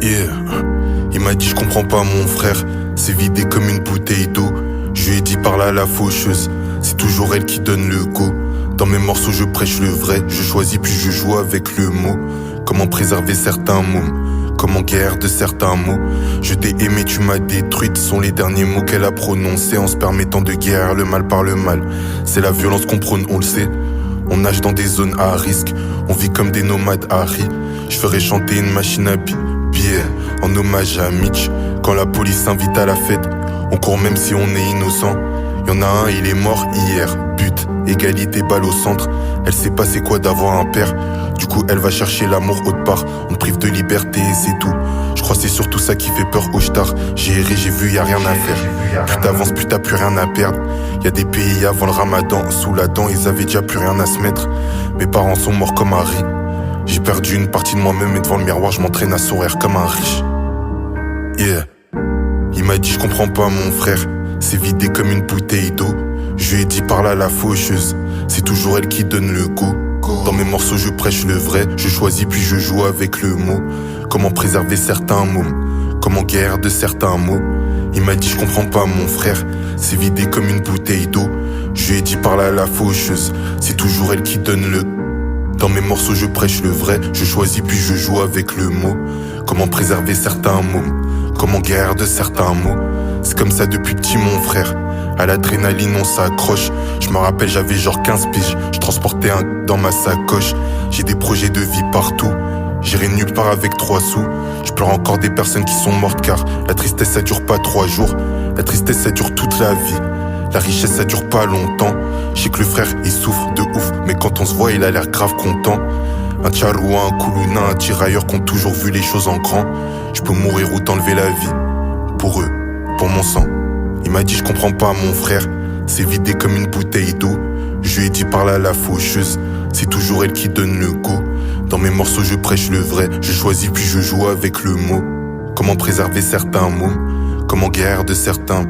Yeah. Il m'a dit je comprends pas mon frère, c'est vidé comme une bouteille d'eau. Je lui ai dit par là la faucheuse, c'est toujours elle qui donne le go. Dans mes morceaux je prêche le vrai, je choisis puis je joue avec le mot. Comment préserver certains mots, comment guérir de certains mots. Je t'ai aimé, tu m'as détruite, sont les derniers mots qu'elle a prononcés en se permettant de guérir le mal par le mal. C'est la violence qu'on prône, on le sait. On nage dans des zones à risque, on vit comme des nomades Harry. Je ferai chanter une machine à billes en hommage à Mitch. Quand la police s'invite à la fête, on court même si on est innocent. Y'en a un, il est mort hier, but, égalité, balle au centre. Elle sait pas c'est quoi d'avoir un père, du coup elle va chercher l'amour autre part. On te prive de liberté et c'est tout. Je crois c'est surtout ça qui fait peur au star. J'ai erré, j'ai vu, y'a rien à faire. Plus t'avances, plus t'as plus rien à perdre. Y'a des pays avant le ramadan, sous la dent, ils avaient déjà plus rien à se mettre. Mes parents sont morts comme Harry. J'ai perdu une partie de moi-même et devant le miroir je m'entraîne à sourire comme un riche. Yeah. Il m'a dit je comprends pas mon frère, c'est vidé comme une bouteille d'eau. Je lui ai dit par là la faucheuse, c'est toujours elle qui donne le go. Dans mes morceaux je prêche le vrai, je choisis puis je joue avec le mot. Comment préserver certains mots, comment guérir de certains mots. Il m'a dit je comprends pas mon frère, c'est vidé comme une bouteille d'eau. Je lui ai dit par là la faucheuse, c'est toujours elle qui donne le. Dans mes morceaux je prêche le vrai, je choisis puis je joue avec le mot. Comment préserver certains mots, comment guérir de certains mots. C'est comme ça depuis petit mon frère, à l'adrénaline on s'accroche. Je me rappelle j'avais genre 15 piges, je transportais un dans ma sacoche. J'ai des projets de vie partout, j'irai nulle part avec 3 sous. Je pleure encore des personnes qui sont mortes car la tristesse ça dure pas 3 jours. La tristesse ça dure toute la vie, la richesse ça dure pas longtemps. Je sais que le frère il souffre de ouf, mais quand on se voit il a l'air grave content. Un tcharoua, un koulouna, un tirailleur qui ont toujours vu les choses en grand. Je peux mourir ou t'enlever la vie, pour eux, pour mon sang. Il m'a dit je comprends pas mon frère, c'est vidé comme une bouteille d'eau. Je lui ai dit par là la faucheuse, c'est toujours elle qui donne le go. Dans mes morceaux je prêche le vrai, je choisis puis je joue avec le mot. Comment préserver certains mots, comment guérir de certains